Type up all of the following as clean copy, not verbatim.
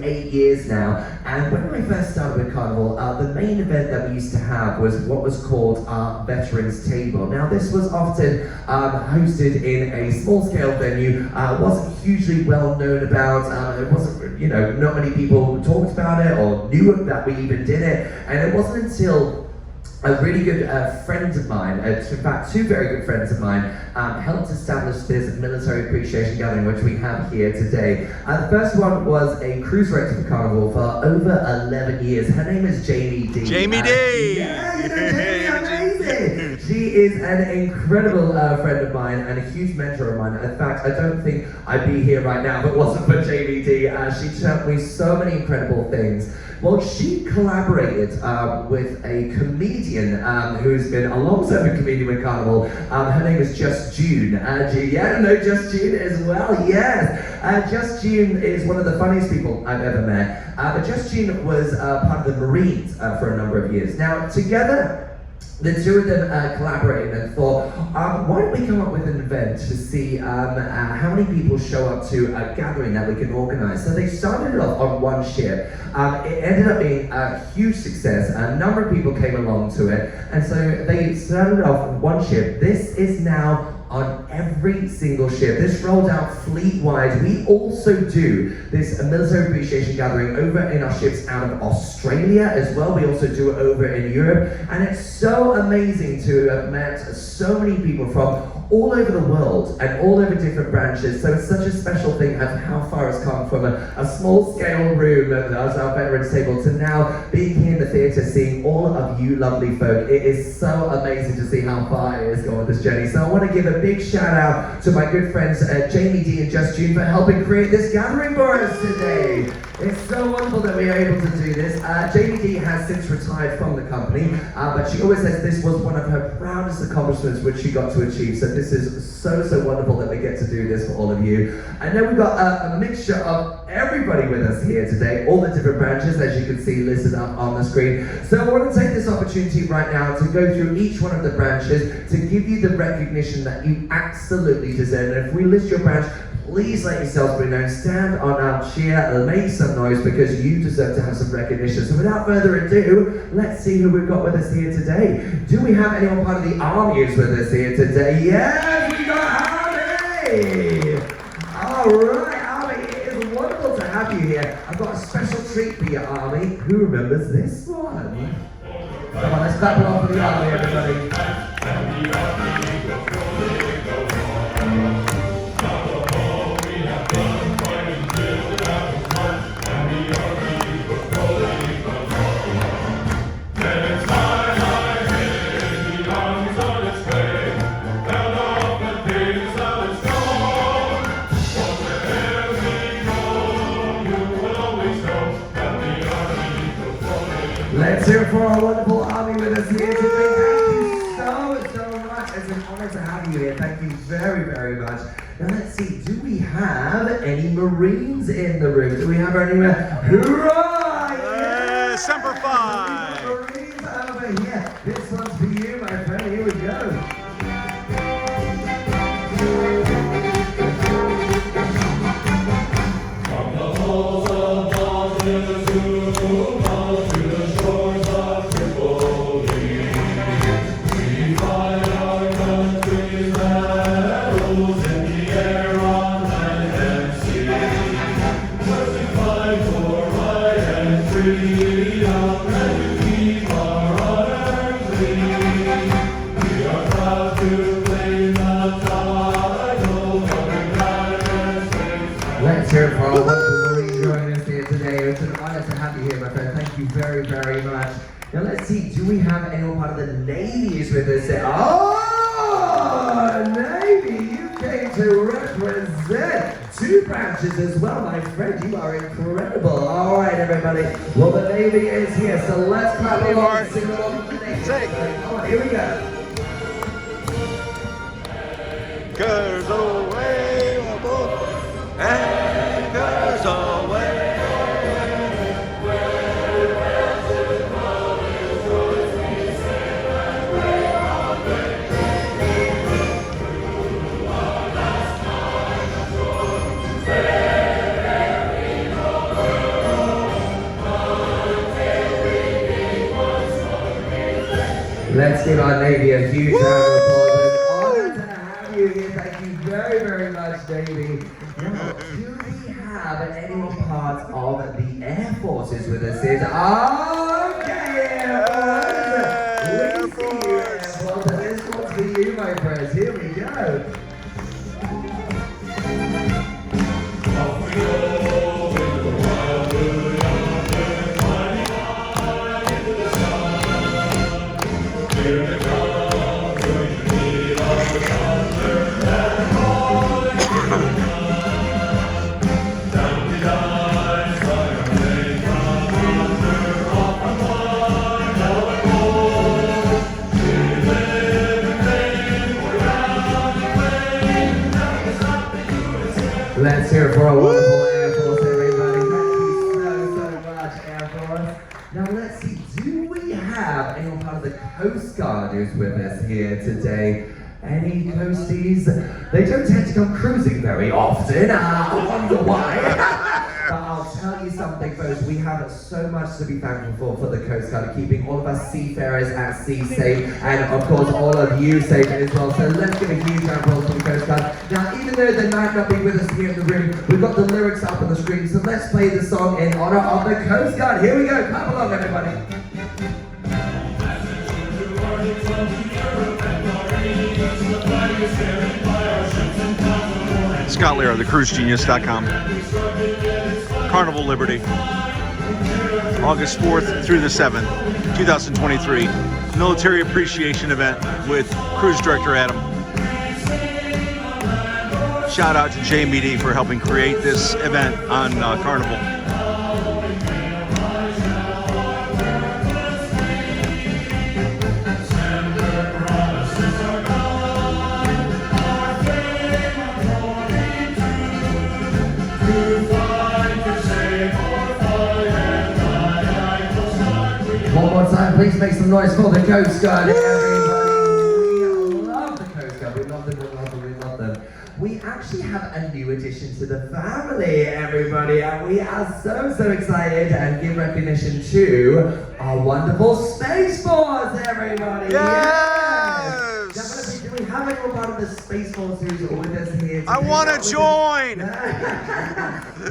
8 years now. And when we first started with Carnival, the main event that we used to have was what was called our Veterans Table. Now this was often hosted in a small scale venue, wasn't hugely well known about, it wasn't, you know, not many people talked about it or knew that we even did it, and it wasn't until a really good friend of mine, in fact two very good friends of mine, helped establish this military appreciation gathering which we have here today. The first one was a cruise director for Carnival for over 11 years. Her name is Jamie D. Jamie D! Yeah, you know Jamie, amazing! She is an incredible friend of mine and a huge mentor of mine. In fact, I don't think I'd be here right now if it wasn't for Jamie D. She taught me so many incredible things. Well, she collaborated with a comedian who's been a long-serving comedian with Carnival. Her name is Just June. Yeah, no, Just June as well, yes. Just June is one of the funniest people I've ever met. But Just June was part of the Marines for a number of years. Now, together, the two of them collaborated and thought, why don't we come up with an event to see how many people show up to a gathering that we can organize. So they started it off on one ship. It ended up being a huge success. A number of people came along to it. And so they started off on one ship. This is now on every single ship. This rolled out fleet-wide. We also do this military appreciation gathering over in our ships out of Australia as well. We also do it over in Europe. And it's so amazing to have met so many people from all over the world and all over different branches. So it's such a special thing of how far it's come from a small scale room as our Veterans Table to now being here in the theatre, seeing all of you lovely folk. It is so amazing to see how far it has gone this journey. So I want to give a big shout out to my good friends Jamie D and Just June for helping create this gathering for us today. It's so wonderful that we are able to do this. Jamie D has since retired from the company, but she always says this was one of her proudest accomplishments which she got to achieve. So this is so wonderful that we get to do this for all of you. I know we've got a mixture of everybody with us here today, all the different branches as you can see listed up on the screen. So I want to take this opportunity right now to go through each one of the branches to give you the recognition that you absolutely deserve. And if we list your branch, please let yourselves be known, stand on our cheer, make some noise because you deserve to have some recognition. So without further ado, let's see who we've got with us here today. Do we have anyone part of the Army who's with us here today? Yes, we got Army! Alright, Army, it is wonderful to have you here. I've got a special treat for you, Army. Who remembers this one? Come on, let's clap it off for the Army, everybody. Let's hear it for our wonderful Army with us here today. Thank you so much. It's an honor to have you here. Thank you very much. Now let's see, do we have any Marines in the room? Do we have any? Hurrah! Yeah! Semper Fi! Marines over here. This one's for you, my friend. Here we go. From the halls of Boston to the shores of Tripoli, we fight our country's battles in the air, on land and sea. Let's fight for right and freedom and to keep our honor clean. We are proud to claim the title of the United States. Let's hear it for our wonderful Marine joining us here today. It's an honor to have you here, my friend. Thank you very much. Now let's see, do we have anyone part of the Navy who's with us? Oh, Navy, you came to represent two branches as well, my friend. You are incredible. All right, everybody. Well, the Navy is here, so let's clap along and sing along with the Navy. Come on, here we go. Anchors away, aboard. Anchors away. Let's give our Navy a huge round of applause. It's an honor to have you here. Thank you very, very much, Navy. Now, do we have anyone part of the Air Forces with us here? Okay, Air Force. We see you, Air Force. And this one's for you, my friends. Here we go. Let's hear it for a wonderful Air Force, everybody. Thank you so much, Air Force. Now let's see, do we have anyone part of the Coast Guard who's with us here today? Any coasties? They don't tend to come cruising very often. I wonder why. But I'll tell you something, folks. We have so much to be thankful for the Coast Guard, keeping all of us seafarers at sea safe, and of course all of you safe as well. So let's give a huge round of applause for the Coast Guard. Now, even though they might not be with us here in the room, we've got the lyrics up on the screen. So let's play the song in honor of the Coast Guard. Here we go. Clap along, everybody. Scott Lehrer, thecruisegenius.com. Carnival Liberty, August 4th through the 7th, 2023. Military appreciation event with Cruise Director Adam. Shout out to JMD for helping create this event on Carnival. One more time, please make some noise for the Coast Guard, everybody. We love the Coast Guard. We love them, we love them, we love them. We actually have a new addition to the family, everybody, and we are so excited and give recognition to our wonderful Space Force, everybody. Yes! Definitely, do we have anyone part of the Space Force who's with us here today? I want to join!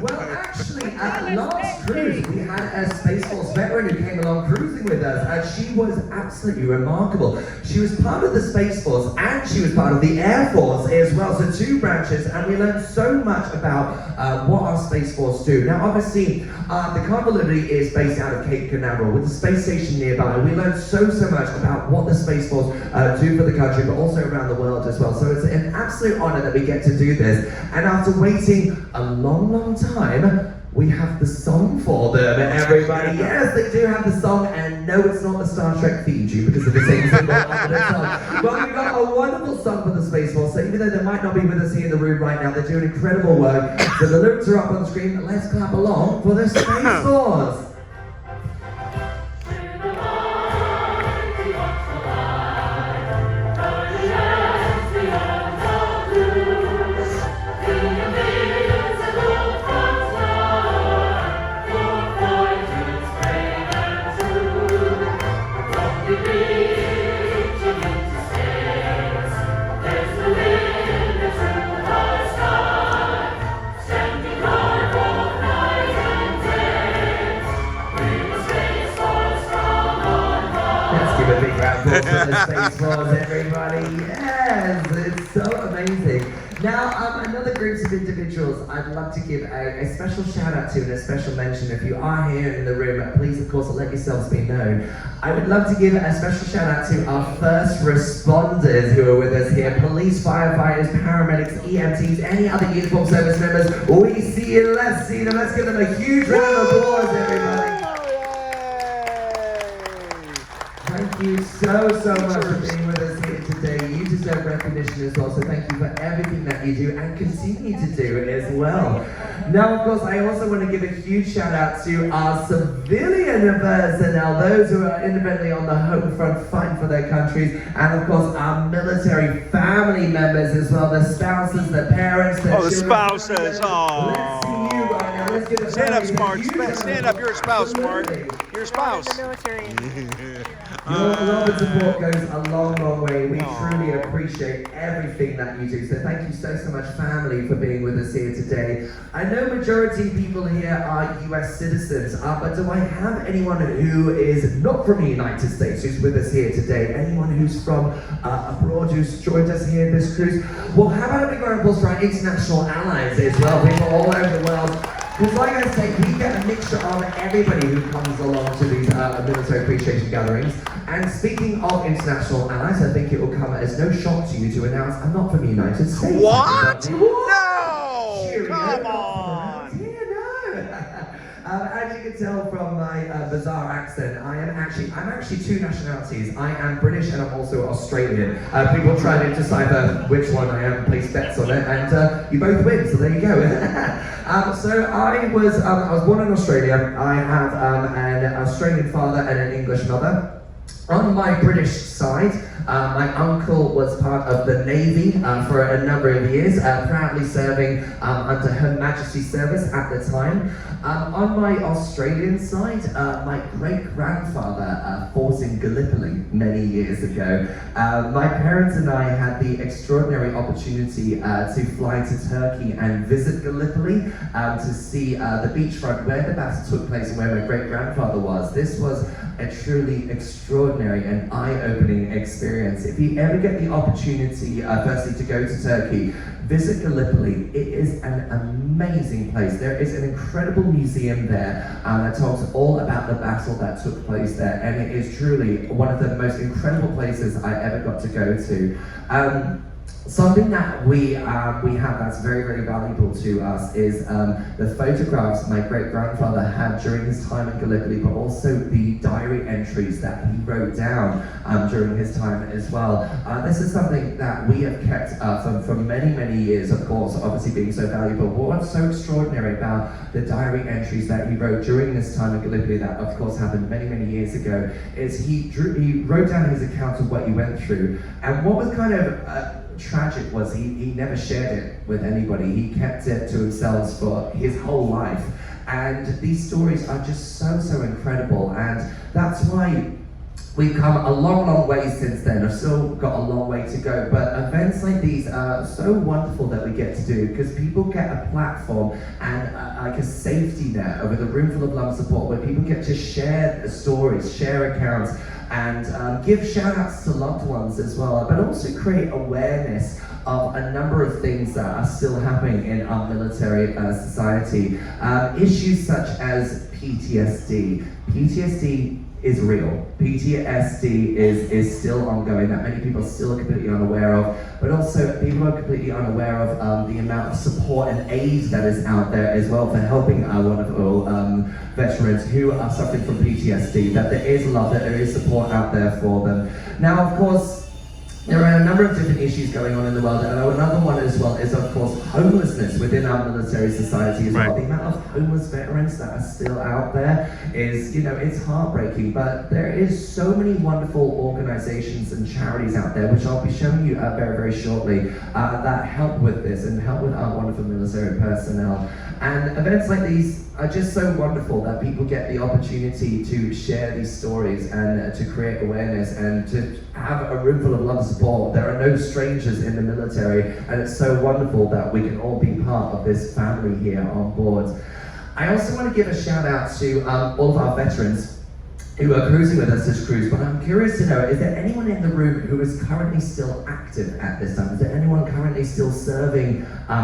Well, actually, at last cruise, we had a Space Force veteran who came along cruising with us, and she was absolutely remarkable. She was part of the Space Force, and she was part of the Air Force as well, so two branches, and we learned so much about what our Space Force do. Now, obviously, the Carnival Liberty is based out of Cape Canaveral, with the space station nearby. We learned so much about what the Space Force do for the country, but also around the world as well. So it's an absolute honor that we get to do this. And after waiting a long time, we have the song for them, everybody. Yes, they do have the song, and no, it's not the Star Trek theme tune because of the same symbol on the song. But we've got a wonderful song for the Space Force, so even though they might not be with us here in the room right now, they're doing incredible work. So the lyrics are up on the screen, but let's clap along for the Space Force. A big round of applause for the Space Force, everybody. Yes, it's so amazing. Now, another group of individuals I'd love to give a special shout out to and a special mention. If you are here in the room, please, of course, let yourselves be known. I would love to give a special shout out to our first responders who are with us here. Police, firefighters, paramedics, EMTs, any other uniform service members. We see you, let's see them. Let's give them a huge round of applause, everybody. Thank you so much for being with us here today. You deserve recognition as well, so thank you for everything that you do and continue to do as well. Now, of course, I also want to give a huge shout out to our civilian personnel, those who are independently on the home front fighting for their countries, and of course our military family members as well, the spouses, the parents, the children. The spouses, Let's see you right now. let's give the Stand up, family a Smart. huge round of Stand up. You're a spouse, Smart. Absolutely. You're a spouse. Military. Your love and support goes a long, long way. We truly appreciate everything that you do. So thank you so much, family, for being with us here today. I know majority of people here are US citizens, but do I have anyone who is not from the United States who's with us here today? Anyone who's from abroad who's joined us here in this cruise? Well, how about a big round of applause for our international allies as well, people all over the world. Because like I say, we get a mixture of everybody who comes along to these military appreciation gatherings. And speaking of international allies, I think it will come as no shock to you to announce I'm not from the United States. What? What? No! Cheerio. Come on! Yeah, no. As you can tell from my bizarre accent, I'm actually two nationalities. I am British and I'm also Australian. People try to decipher which one I am, place bets on it, and you both win, so there you go. So I was born in Australia. I have an Australian father and an English mother. On my British side, my uncle was part of the Navy for a number of years, proudly serving under Her Majesty's service at the time. On my Australian side, my great-grandfather fought in Gallipoli many years ago. My parents and I had the extraordinary opportunity to fly to Turkey and visit Gallipoli to see the beachfront where the battle took place and where my great-grandfather was. This was a truly extraordinary and eye-opening experience. If you ever get the opportunity, firstly, to go to Turkey, visit Gallipoli. It is an amazing place. There is an incredible museum there that talks all about the battle that took place there, and it is truly one of the most incredible places I ever got to go to. Something that we have that's very, very valuable to us is the photographs my great-grandfather had during his time in Gallipoli, but also the diary entries that he wrote down during his time as well. This is something that we have kept for many, many years, of course, obviously being so valuable. But what's so extraordinary about the diary entries that he wrote during this time in Gallipoli, that of course happened many, many years ago, is he wrote down his account of what he went through. And what was kind of tragic was he never shared it with anybody. He kept it to himself for his whole life. And these stories are just so incredible, and that's why we've come a long, long way since then. I've still got a long way to go, but events like these are so wonderful that we get to do, because people get a platform and like a safety net with a room full of love and support where people get to share stories, share accounts, and give shout outs to loved ones as well, but also create awareness of a number of things that are still happening in our military society. Issues such as PTSD. PTSD is real. PTSD is still ongoing, that many people are still completely unaware of, but also people are completely unaware of the amount of support and aid that is out there as well for helping our wonderful veterans who are suffering from PTSD, that there is love, that there is support out there for them. Now, of course, there are a number of different issues going on in the world, and another one as well is, of course, homelessness within our military society as well. The amount of homeless veterans that are still out there is, it's heartbreaking, but there is so many wonderful organizations and charities out there, which I'll be showing you very, very shortly, that help with this and help with our wonderful military personnel. And events like these are just so wonderful that people get the opportunity to share these stories and to create awareness and to have a room full of love and support. There are no strangers in the military, and it's so wonderful that we can all be part of this family here on board. I also want to give a shout out to all of our veterans who are cruising with us this cruise, but I'm curious to know, is there anyone in the room who is currently still active at this time? Is there anyone currently still serving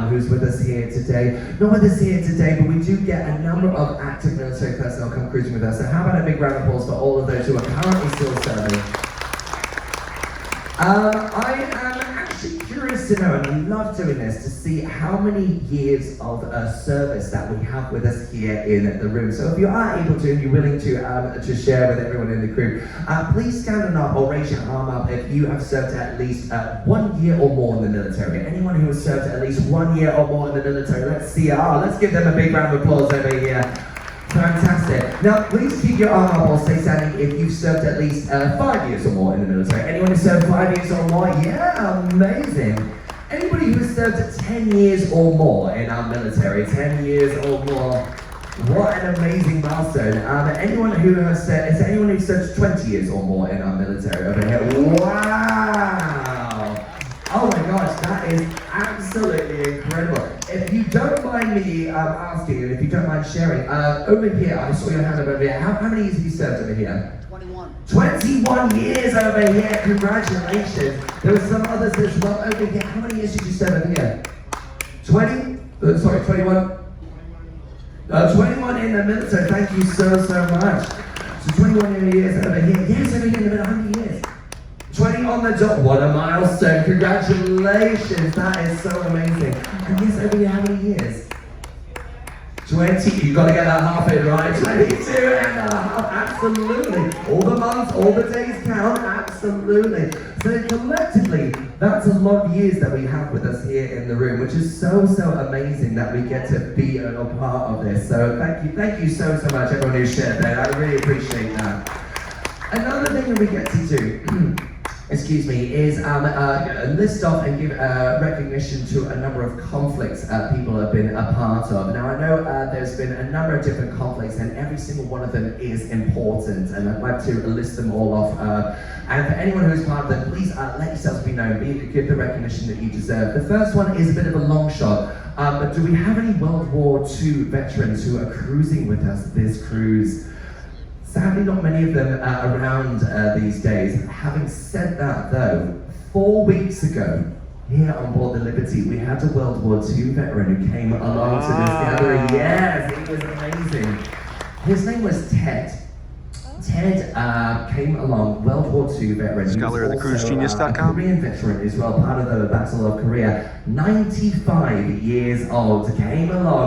who's with us here today? Not with us here today, but we do get a number of active military personnel come cruising with us. So how about a big round of applause for all of those who are currently still serving? I am actually curious to know, and I love doing this, to see how many years of service that we have with us here in the room. So if you are able to, and you're willing to share with everyone in the crew, please stand up or raise your arm up if you have served at least 1 year or more in the military. Anyone who has served at least 1 year or more in the military, let's see. Let's give them a big round of applause over here. Fantastic. Now, please keep your arm up or stay standing if you've served at least 5 years or more in the military. Anyone who served 5 years or more? Yeah, amazing. Anybody who has served 10 years or more in our military? 10 years or more? What an amazing milestone. Anyone who has said, is there anyone who served 20 years or more in our military over here? Wow! Oh my gosh, that is absolutely incredible. If you don't mind me asking, and if you don't mind sharing, over here, I saw your hand over here. How many years have you served over here? 21 years over here, congratulations. There were some others as well over here. How many years did you serve over here? 20? Sorry, 21? 21 in the military, thank you so much. So 21 years over here. Yes, over here in the middle, how many years? 20 on the dot, what a milestone, congratulations, that is so amazing. And yes, over here, how many years? 20, you've got to get that half in, right? 22 and a half, absolutely. All the months, all the days count, absolutely. So collectively, that's a lot of years that we have with us here in the room, which is so amazing that we get to be a part of this. So thank you so much, everyone who shared that. I really appreciate that. Another thing that we get to do, excuse me, is list off and give recognition to a number of conflicts people have been a part of. Now I know there's been a number of different conflicts and every single one of them is important, and I'd like to list them all off. And for anyone who is part of them, please let yourselves be known, give the recognition that you deserve. The first one is a bit of a long shot, but do we have any World War II veterans who are cruising with us this cruise? Sadly, not many of them are around these days. Having said that though, 4 weeks ago, here on board the Liberty, we had a World War II veteran who came along to this gathering. Yes, it was amazing. His name was Ted. Ted came along, World War II veteran. Scholar of the cruisegenius.com. A Korean veteran as well, part of the Battle of Korea. 95 years old, came along.